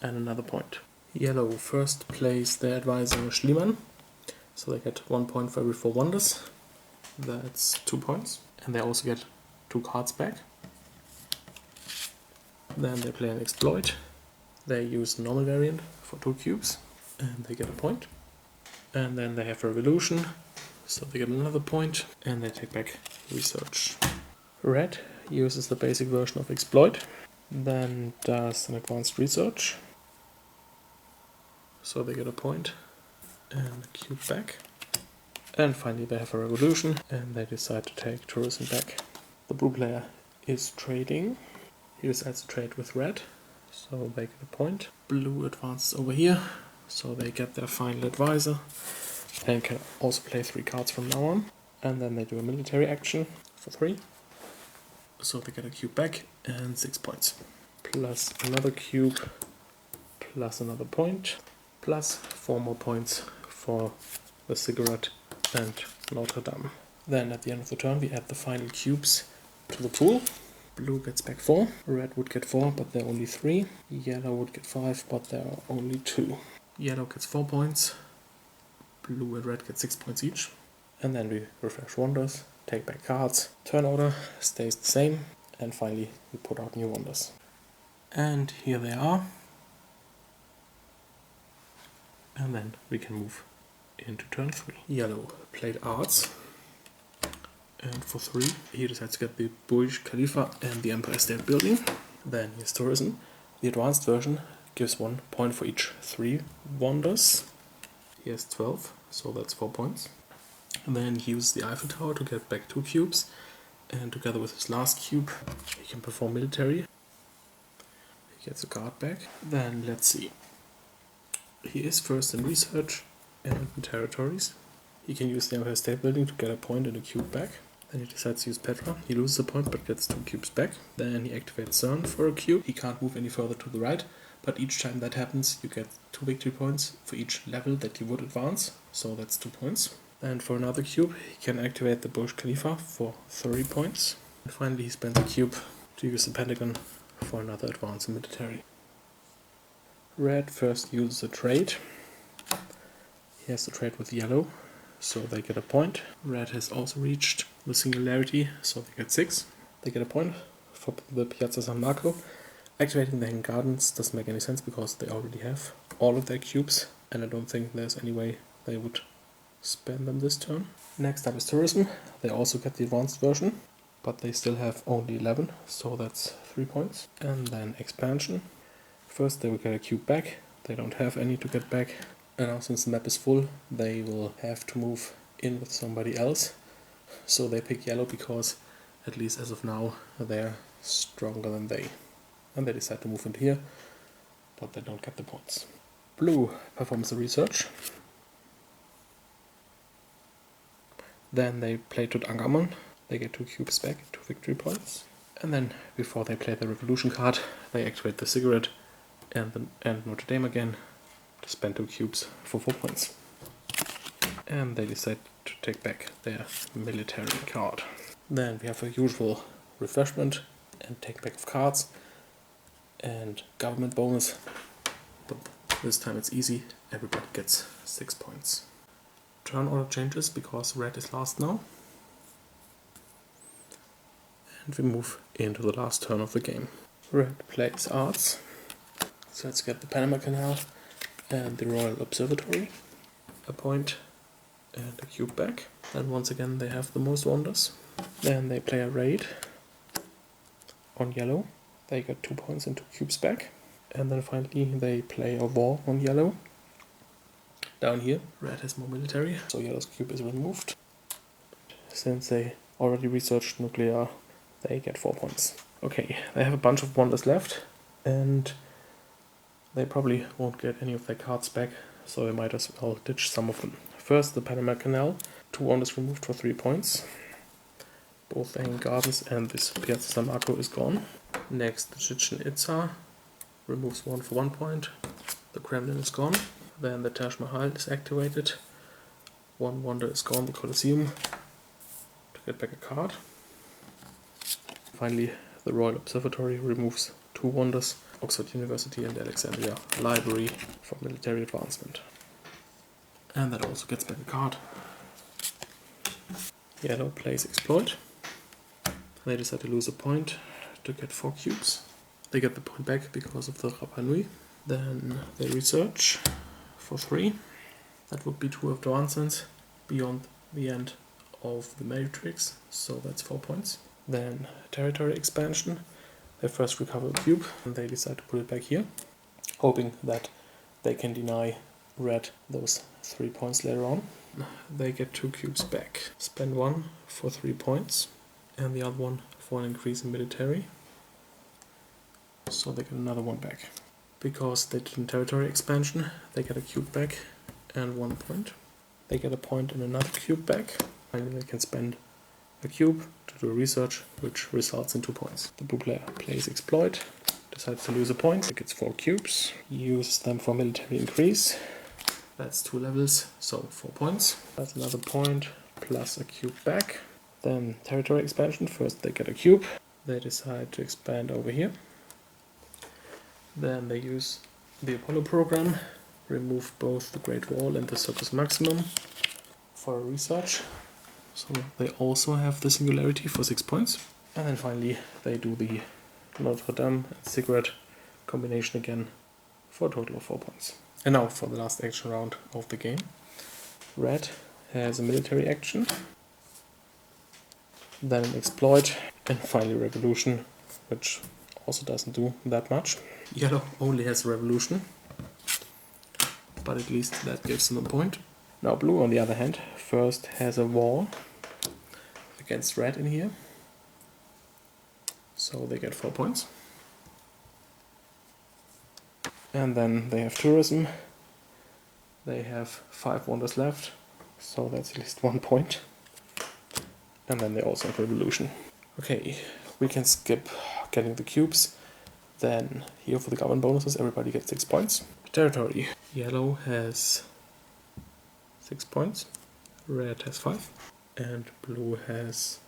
[SPEAKER 2] and another point. Yellow first plays their advisor Schliemann, so they get 1 point for every 4 wonders, that's 2 points, and they also get 2 cards back. Then they play an exploit, They use the normal variant for 2 cubes, and they get a point. And then they have Revolution, so they get another point, and they take back Research. Red uses the basic version of Exploit, then does an Advanced Research, so they get a point and a cube back. And finally they have a Revolution, and they decide to take Tourism back. The blue player is trading. He decides to trade with red, so they get a point. Blue advances over here, so they get their final advisor, and can also play 3 cards from now on. And then they do a military action for 3, so they get a cube back and 6 points. Plus another cube, plus another point, plus 4 more points for the cigarette and Notre Dame. Then at the end of the turn we add the final cubes to the pool. Blue gets back 4, red would get 4 but there are only 3, yellow would get 5 but there are only 2. Yellow gets 4 points, blue and red get 6 points each. And then we refresh wonders, take back cards, turn order stays the same, and finally we put out new wonders. And here they are. And then we can move into turn 3. Yellow played Arts, and for 3 he decides to get the Burj Khalifa and the Empire State Building. Then here's Tourism. The advanced version gives 1 point for each 3 wonders. He has 12, so that's 4 points. And then he uses the Eiffel Tower to get back 2 cubes, and together with his last cube he can perform military. He gets a card back. Then let's see. He is first in research and in territories. He can use the Empire State Building to get a point and a cube back. Then he decides to use Petra. He loses a point but gets 2 cubes back. Then he activates CERN for a cube. He can't move any further to the right, but each time that happens you get 2 victory points for each level that you would advance, so that's 2 points. And for another cube he can activate the Burj Khalifa for 3 points. And finally he spends a cube to use the Pentagon for another advance in military. Red first uses a trade. He has to trade with yellow, so they get a point. Red has also reached the singularity, so they get 6. They get a point for the Piazza San Marco. Activating the Hanging Gardens doesn't make any sense because they already have all of their cubes, and I don't think there's any way they would spend them this turn. Next up is Tourism. They also get the advanced version, but they still have only 11, so that's 3 points. And then Expansion. First they will get a cube back. They don't have any to get back. And now since the map is full, they will have to move in with somebody else. So they pick yellow because, at least as of now, they're stronger than they. And they decide to move into here, but they don't get the points. Blue performs the research. Then they play Tutankhamun. They get 2 cubes back, 2 victory points. And then, before they play the Revolution card, they activate the cigarette and Notre Dame again to spend 2 cubes for 4 points. And they decide to take back their military card. Then we have a usual refreshment and take back of cards and government bonus, but this time it's easy, everybody gets 6 points. Turn order changes because red is last now. And we move into the last turn of the game. Red plays Arts. So let's get the Panama Canal and the Royal Observatory. A point and a cube back. And once again they have the most wonders. Then they play a raid on yellow. They get 2 points and 2 cubes back. And then finally they play a war on yellow. Down here, red has more military, so yellow's cube is removed. Since they already researched nuclear, they get 4 points. Okay, they have a bunch of wonders left, and they probably won't get any of their cards back, so they might as well ditch some of them. First, the Panama Canal, 2 wonders removed for 3 points. Both the Hanging Gardens and this Piazza San Marco is gone. Next, the Chichen Itza removes 1 for 1 point. The Kremlin is gone. Then the Taj Mahal is activated. 1 wonder is gone, the Colosseum, to get back a card. Finally, the Royal Observatory removes 2 wonders, Oxford University and Alexandria Library, for military advancement. And that also gets back a card. Yellow plays Exploit. They decide to lose a point to get 4 cubes. They get the point back because of the Rapa Nui. Then they research for 3. That would be 2 advancements beyond the end of the matrix, so that's 4 points. Then territory expansion. They first recover a cube and they decide to put it back here, hoping that they can deny red those 3 points later on. They get 2 cubes back. Spend 1 for 3 points and the other one for an increase in military. So they get another 1 back. Because they did territory expansion, they get a cube back and 1 point. They get a point and another cube back. Finally they can spend a cube to do research, which results in 2 points. The blue player plays exploit, decides to lose a point, he gets 4 cubes, uses them for military increase. That's 2 levels, so 4 points. That's another point, plus a cube back. Then territory expansion, first they get a cube, they decide to expand over here. Then they use the Apollo program, remove both the Great Wall and the Circus Maximum for research. So they also have the Singularity for 6 points. And then finally they do the Notre Dame and Cigarette combination again for a total of 4 points. And now for the last action round of the game. Red has a military action, then an exploit, and finally revolution, which also doesn't do that much. Yellow only has revolution, but at least that gives them a point. Now blue, on the other hand, first has a war against red in here, so they get 4 points. And then they have tourism. They have 5 wonders left, so that's at least 1 point. And then they also have revolution. Okay, we can skip getting the cubes. Then here for the government bonuses, everybody gets 6 points. Territory. Yellow has 6 points, red has 5, and blue has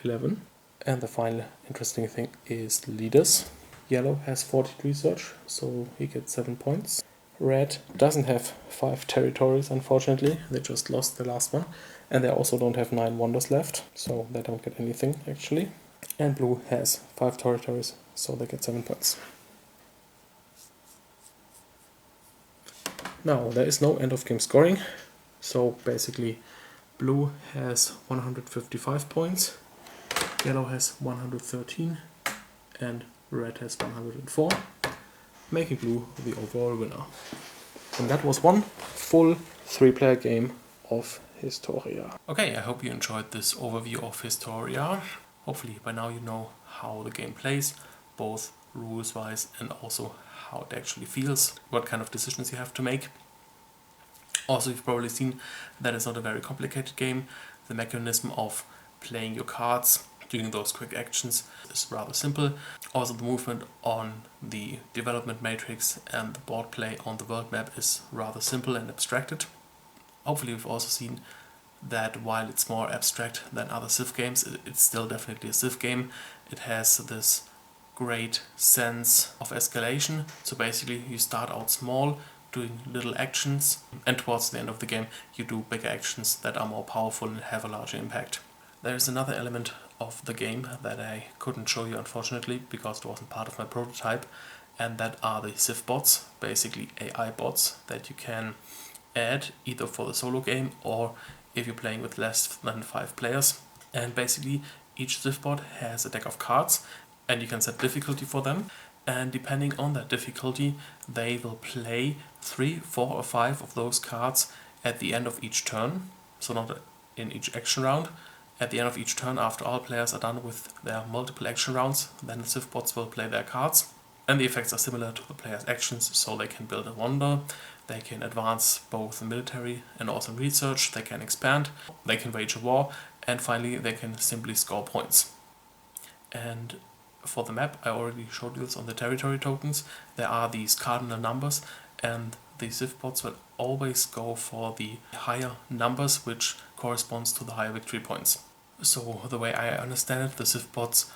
[SPEAKER 2] 11. And the final interesting thing is leaders. Yellow has 40 research, so he gets 7 points. Red doesn't have 5 territories, unfortunately. They just lost the last one. And they also don't have 9 wonders left, so they don't get anything actually. And blue has 5 territories, so they get 7 points. Now, there is no end of game scoring, so basically blue has 155 points, yellow has 113, and red has 104, making blue the overall winner. And that was one full 3-player game of Historia. Okay, I hope you enjoyed this overview of Historia. Hopefully by now you know how the game plays, both rules-wise and also how it actually feels, what kind of decisions you have to make. Also, you've probably seen that it's not a very complicated game. The mechanism of playing your cards, doing those quick actions is rather simple. Also, the movement on the development matrix and the board play on the world map is rather simple and abstracted. Hopefully you've also seen that while it's more abstract than other Civ games, it's still definitely a Civ game. It has this great sense of escalation. So basically you start out small, doing little actions, and towards the end of the game you do bigger actions that are more powerful and have a larger impact. There is another element of the game that I couldn't show you unfortunately because it wasn't part of my prototype, and that are the Civbots, basically AI bots that you can add either for the solo game or if you're playing with less than 5 players. And basically each Civbot has a deck of cards and you can set difficulty for them, and depending on that difficulty they will play 3, 4 or 5 of those cards at the end of each turn, so not in each action round. At the end of each turn, after all players are done with their multiple action rounds, then the Civbots will play their cards. And the effects are similar to the player's actions, so they can build a wonder, they can advance both in military and also in research, they can expand, they can wage a war, and finally they can simply score points. And for the map, I already showed you this on the territory tokens, there are these cardinal numbers, and the Civbots will always go for the higher numbers, which corresponds to the higher victory points. So the way I understand it, the Civbots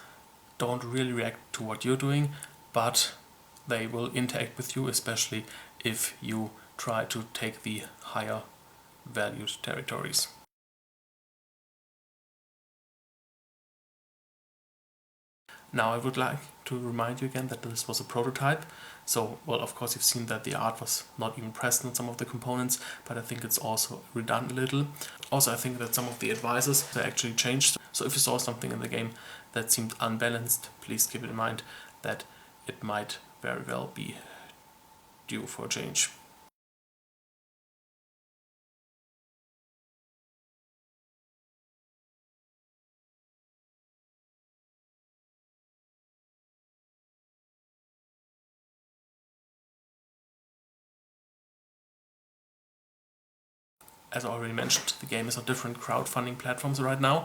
[SPEAKER 2] don't really react to what you're doing, but they will interact with you, especially if you try to take the higher valued territories. Now I would like to remind you again that this was a prototype,
[SPEAKER 1] So, well, of course you've seen that the art was not even present in some of the components, but I think it's also redone a little. Also, I think that some of the advisors are actually changed. So if you saw something in the game that seemed unbalanced, please keep in mind that it might very well be due for a change. As I already mentioned, the game is on different crowdfunding platforms right now,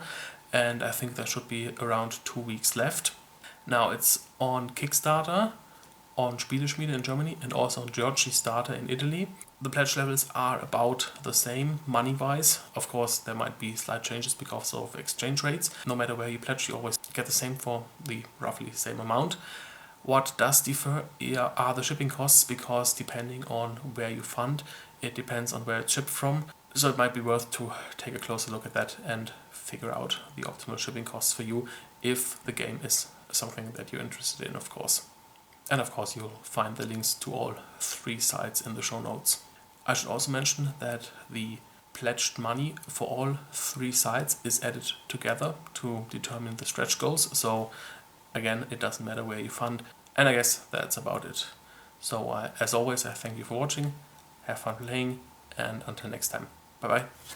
[SPEAKER 1] and I think there should be around 2 weeks left. Now it's on Kickstarter, on Spieleschmiede in Germany, and also on Giochix.it in Italy. The pledge levels are about the same money-wise. Of course, there might be slight changes because of exchange rates. No matter where you pledge, you always get the same for the roughly same amount. What does differ are the shipping costs, because depending on where you fund, it depends on where it's shipped from. So it might be worth to take a closer look at that and figure out the optimal shipping costs for you if the game is something that you're interested in, of course. And of course you'll find the links to all 3 sites in the show notes. I should also mention that the pledged money for all 3 sites is added together to determine the stretch goals. So again, it doesn't matter where you fund. And I guess that's about it. So as always, I thank you for watching, have fun playing, and until next time, bye bye.